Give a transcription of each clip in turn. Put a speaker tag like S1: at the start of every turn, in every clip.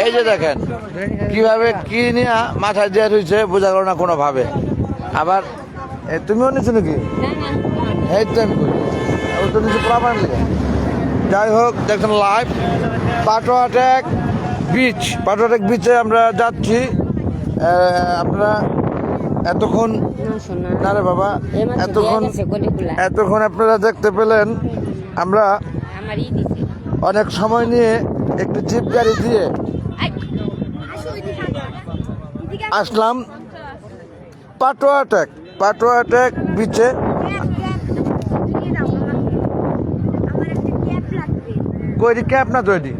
S1: এই যে দেখেন কিভাবে কি নিয়ে মাথায় দেওয়া হয়েছে বোঝা গেল না কোনো ভাবে। আবার তুমিও নিচ্ছ নাকি? এই তো আমি করি ও তো নিচে প্লাবান লেগে। যাই হোক দেখেন লাইভ পাটোয়াটেক বিচ, পাটোয়াটেক বিচে আমরা যাচ্ছি। আপনারা এতক্ষণ না রে বাবা এতক্ষণ আপনারা দেখতে পেলেন আমরা অনেক সময় নিয়ে একটি জিপ গাড়ি দিয়ে আসলাম পাটোয়াটেক বিচে। কইরি ক্যাপ না তৈরি,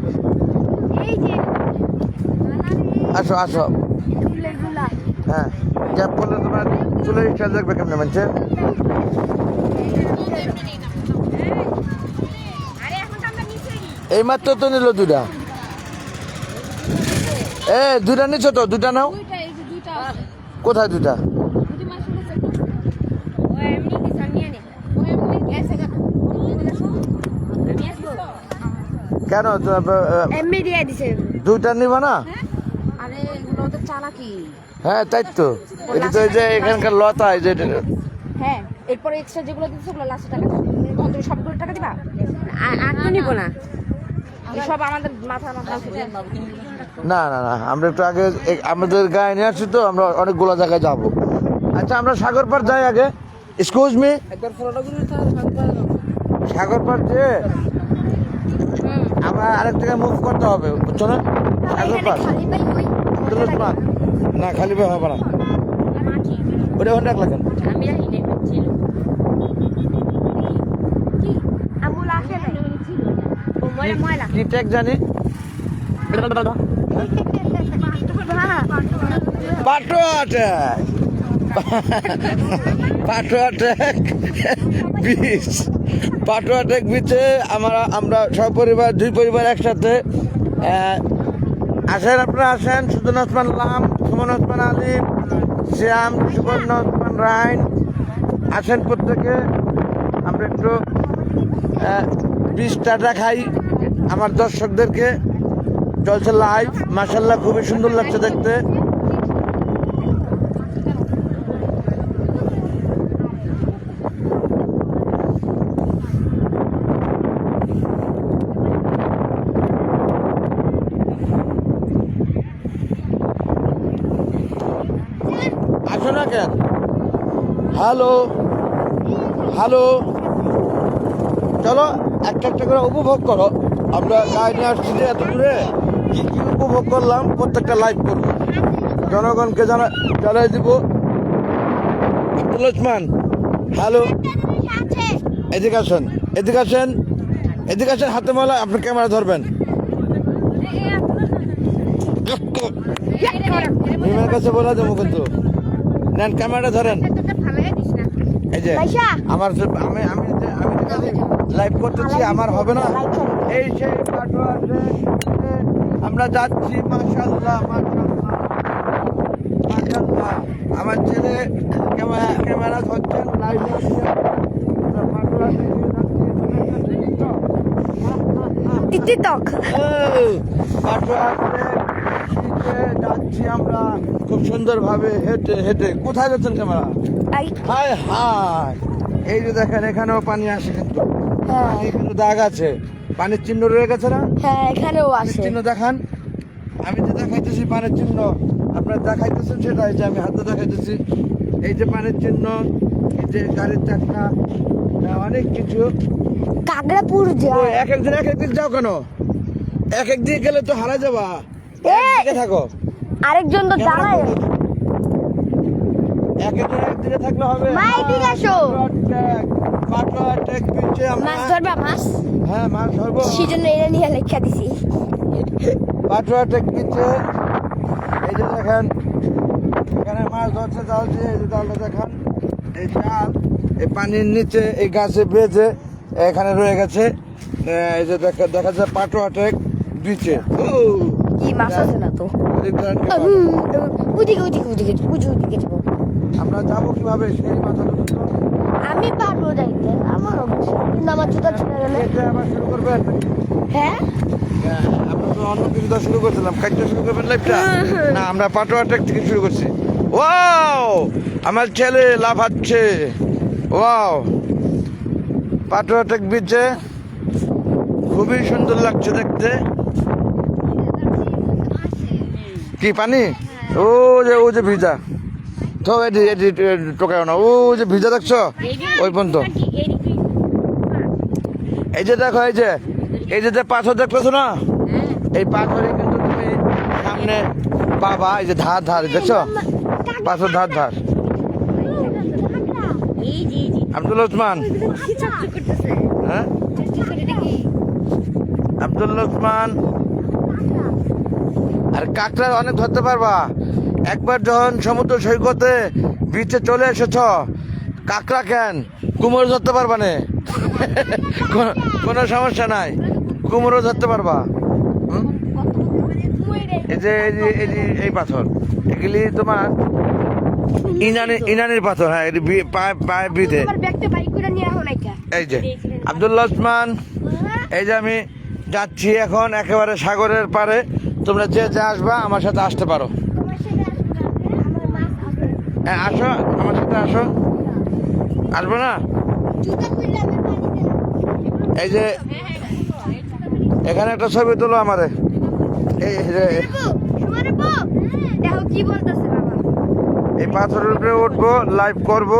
S1: আসো আসো। হ্যাঁ ক্যাপ করলে তোমার চুলে খেয়াল রাখবে কেমন মানছে। এই মাত্র তো নিল দুটা, দুটা নিচ্ছ তো, দুটা নাও। কোথায় দুটা? কেন দুইটা নিবা না? হ্যাঁ তাই তো, এটা তো এই যে এখানকার লতা এই যে।
S2: হ্যাঁ এরপরে এক্সট্রা যেগুলো দিচ্ছ ওগুলো লাস্টে টাকা দিবা। তখন তুমি সবগুলো টাকা দিবা? আর তো নিব না, সব আমাদের মাথা
S1: না না না, আমরা একটু আগে আমাদের গায়ে নিয়ে আসছি তো, আমরা অনেকগুলো জায়গায় যাব। আচ্ছা আমরা সাগর পাড় যাই আগে। এক্সকিউজ মি, সাগর পাড় যে আমার আরেক জায়গায় মুভ করতে হবে, বুঝছো না? সাগর পাড় না, খালি ভাই হবে না, ওটা ওখানে রাখলা কেন? কি ট্যাগ জানি? পাটোয়াটেক বিচ, পাটোয়াটেক বিচে আমরা সপরিবার দুই পরিবার একসাথে আসেন। আপনারা আসেন, সুজন ওসমান লাম, সুমন ওসমান আলিম, শ্যাম, সুবর্ণ ওসমান রাইন, আসেন প্রত্যেকে। আমরা একটু বিচটা খাই আমার দর্শকদেরকে। চলছে লাইভ, মাশাআল্লাহ খুবই সুন্দর লাগছে দেখতে। আসো না কেন? হ্যালো হ্যালো, চলো একটা একটা করে উপভোগ করো। আমরা গাড়ি নিয়ে আসছি যে এত দূরে, কি কি উপভোগ করলাম প্রত্যেকটা লাইভ করবো, জনগণকে জানাই দিব। আব্দুল ওসমান হ্যালো, এদিকে আসেন, এদিকে আসেন, এদিকে আসেন। হাতে মালা, আপনি ক্যামেরা ধরবেন। মিমের কাছে বলে দেবো কিন্তু, নেন ক্যামেরাটা ধরেন। এই যে আমার আমি আমি লাইভ করতেছি, আমার হবে না। এই সেই আমরা যাচ্ছি, মাশাআল্লাহ মাশাআল্লাহ মাশাআল্লাহ। আমার ছেলে ক্যামেরা ধরছেন, লাইভ যাচ্ছি আমরা খুব সুন্দর ভাবে হেঁটে হেঁটে। কোথায় যাচ্ছেন ক্যামেরা? হায় হায়, এই যে দেখেন এখানেও পানি আসে কিন্তু, এখানে দাগ আছে, পানির চিহ্ন রয়ে গেছে না?
S2: হ্যাঁ এখানেও আছে
S1: চিহ্ন দেখান। আমি যে দেখাইতেছি পানির চিহ্ন, আপনার দেখাইতেছেন সেটাই, যে আমি হাতে দেখাইতেছি। এই যে পানির চিহ্ন, এই যে গাড়ির চাকা, অনেক কিছু।
S2: কাগড়াপুর যায়।
S1: এক একদিন এক একদিন যাও কেন? এক এক দিকে গেলে তো হারা যাবা, একদিকে থাকো।
S2: আরেকজন তো দাঁড়ায়,
S1: এক একদিন একদিকে থাকলে হবে। পাটোয়াটেক বিচে
S2: মাছ ধরবা? মাছ,
S1: হ্যাঁ মাছ ধরবো,
S2: সেজন্য এটা নিয়ে লেখা দিছি।
S1: পাটোয়াটেক বিচে এই যে দেখেন এখানে মাছ ধরছে জাল দিয়ে, এই যে জালটা দেখেন, এই জাল এই পানির নিচে এই গাছে বেঁধে এখানে রয়ে গেছে। এই যে দেখা যায় পাটোয়াটেক বিচে।
S2: কি মাছ আছে না তো? ওদিকে যাবো।
S1: আমরা যাবো কিভাবে সেই মাথা?
S2: আমি পারবো যাইতে, আমার অবশ্যই, কিন্তু আমার জুতা ছেড়ে গেলে।
S1: আবার শুরু করবেন?
S2: হ্যাঁ
S1: অন্য কিছু তো শুরু করছিলাম, খাইতে শুরু করবেন লাইফটা? না, আমরা পাটোয়া ট্রেক থেকে শুরু করছি। ওয়াও, আমার ছেলে লাফাচ্ছে। ওয়াও, পাটোয়া ট্রেক বিচে খুবই সুন্দর লাগছে দেখতে। কি পানি? ও যে ভিজা, তো এটি এটি টোকায় না, ও যে ভিজা দেখছো ওই পর্যন্ত। এই যে দেখো, এই যে পাথর দেখতেছো না, এই পাথরে কিন্তু তুমি সামনে পাবা, এই যে ধার ধার দেখছো, পাথর ধার ধার। আব্দুল ওসমান, হ্যাঁ আব্দুল ওসমান। আর কাঁকড়া অনেক ধরতে পারবা। একবার যখন সমুদ্র সৈকতে বিচে চলে এসেছ, কাঁকড়া কেন, কুমড়ো ধরতে পারবা না। কোনো সমস্যা নাই, কুমড়ো ধরতে পারবা। এই যে এই পাথর, এগুলি তোমার ইনানির পাথর। হ্যাঁ, এটি পায়ে বিধে। এই যে আব্দুল ওসমান, এই যে আমি যাচ্ছি এখন একেবারে সাগরের পারে। তোমরা যে আসবা আমার সাথে আসতে পারো। হ্যাঁ, আসো আমার সাথে, আসো। আসবো না? এই যে এখানে একটা ছবি তোলো আমারে। এই পাথরের উপরে উঠবো, লাইভ করবো,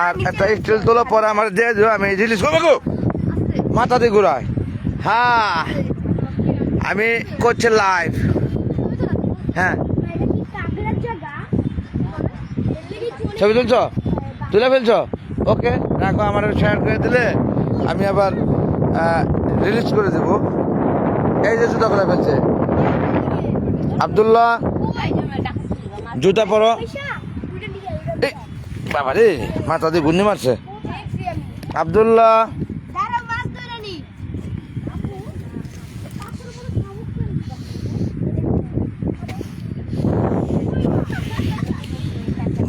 S1: আর একটা স্টিল তোলো, পরে আমার দিয়ে দিও, আমি রিলিজ করবো। গো মাথা দিয়ে ঘুরায়। হ্যাঁ, আমি করছি লাইভ। হ্যাঁ, ছবি তুলছো, তুলে ফেলছো? ওকে, রাখো, আমার শেয়ার করে দিলে আমি আবার রিলিজ করে দেবো। এই যে জুতা করে ফেলছে আব্দুল্লাহ, জুতা পরো। বাবা রে, মাথা দিয়ে ঘূর্ণি মারছে আব্দুল্লাহ।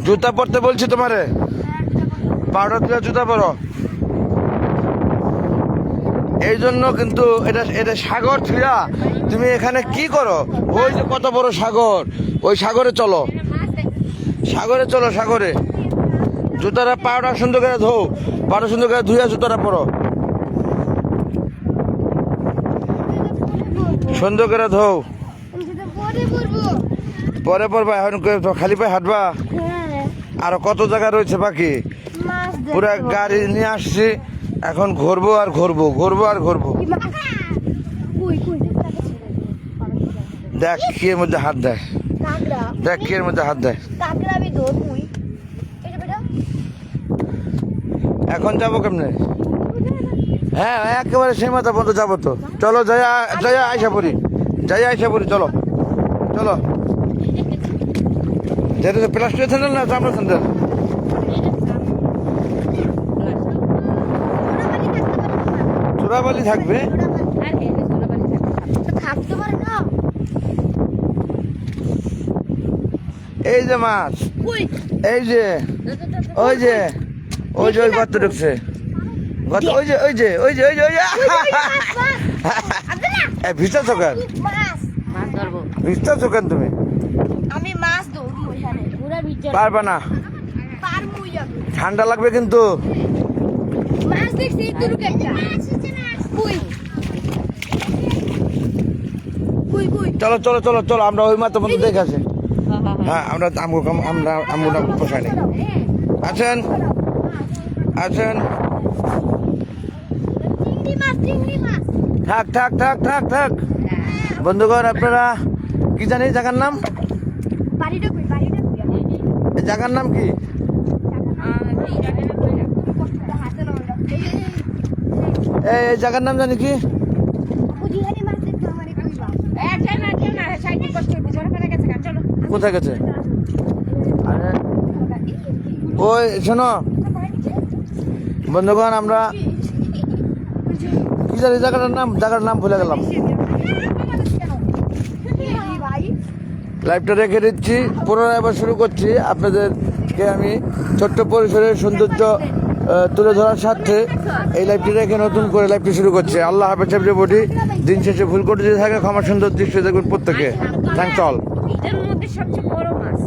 S1: জুতা পরতে বলছি তোমারে, পাউডার দিয়ে জুতা পরো। এই জন্য কিন্তু এটা সাগর থুয়া তুমি এখানে কি করো? ওই যে কত বড় সাগর, ওই সাগরে চলো, সাগরে চলো, সাগরে। জুতাটা পাউডার সুন্দর করে ধো, পাউডার সুন্দর করে ধুইয়া জুতাটা পরো, সুন্দর করে ধো। পরে পরবা, এখন খালি পায়ে হাঁটবা। আরো কত জায়গা রয়েছে বাকি, পুরা গাড়ি নিয়ে আসছি, এখন ঘুরবো আর ঘুরবো, ঘুরবো আর ঘুরবো। দেখ কি এর মধ্যে হাত দেয়, দেখ কি এর মধ্যে হাত দেয়। এখন যাবো কেমনে? হ্যাঁ, একেবারে সেই মাথা পর্যন্ত যাবো তো। চলো, যাই আইসা পড়ি, চলো চলো। যেটা প্লাস্টিকের স্যান্ডেল না চামড়া স্যান্ডেল? চোরাবালি থাকবে। এই যে মাছ, এই যে ওই যে ওই গর্ত ঢুকছে, ওই যে ভিজা চোখান, ভিজা চোখান তুমি।
S2: আমি মাছ ধরবো এখানে, পুরা ভিজা
S1: পারবা না, ঠান্ডা লাগবে কিন্তু।
S2: মাছ দেখছি তুরুক একটা
S1: চলো চলো চলো চলো, আমরা ওই মাত্র মতো দেখে আসি। হ্যাঁ, আমরা আমরা পোষাই নেই। আছেন আছেন, থাক থাক থাক থাক থাক। বন্ধুগণ, আপনারা কি জানি জায়গার নাম? এই জায়গার নাম কি? এই জায়গার নাম জানি কি? কোথায় গেছে? ওই শোনো বন্ধুগণ, আমরা কি জানি জায়গার নাম ভুলে গেলাম। লাইভটা রেখে দিচ্ছি, পুনরায় আবার শুরু করছি। আপনাদেরকে আমি ছোট্ট পরিসরের সৌন্দর্য তুলে ধরার স্বার্থে এই লাইভটি রেখে নতুন করে লাইভটি শুরু করছে। আল্লাহ হাফেজ এভরিবডি। দিন শেষে ভুল করতে যদি থাকে ক্ষমা সুন্দর দৃষ্টি দেখবেন প্রত্যেকে। Thanks all.
S2: এটার মধ্যে সবচেয়ে বড় মাছ।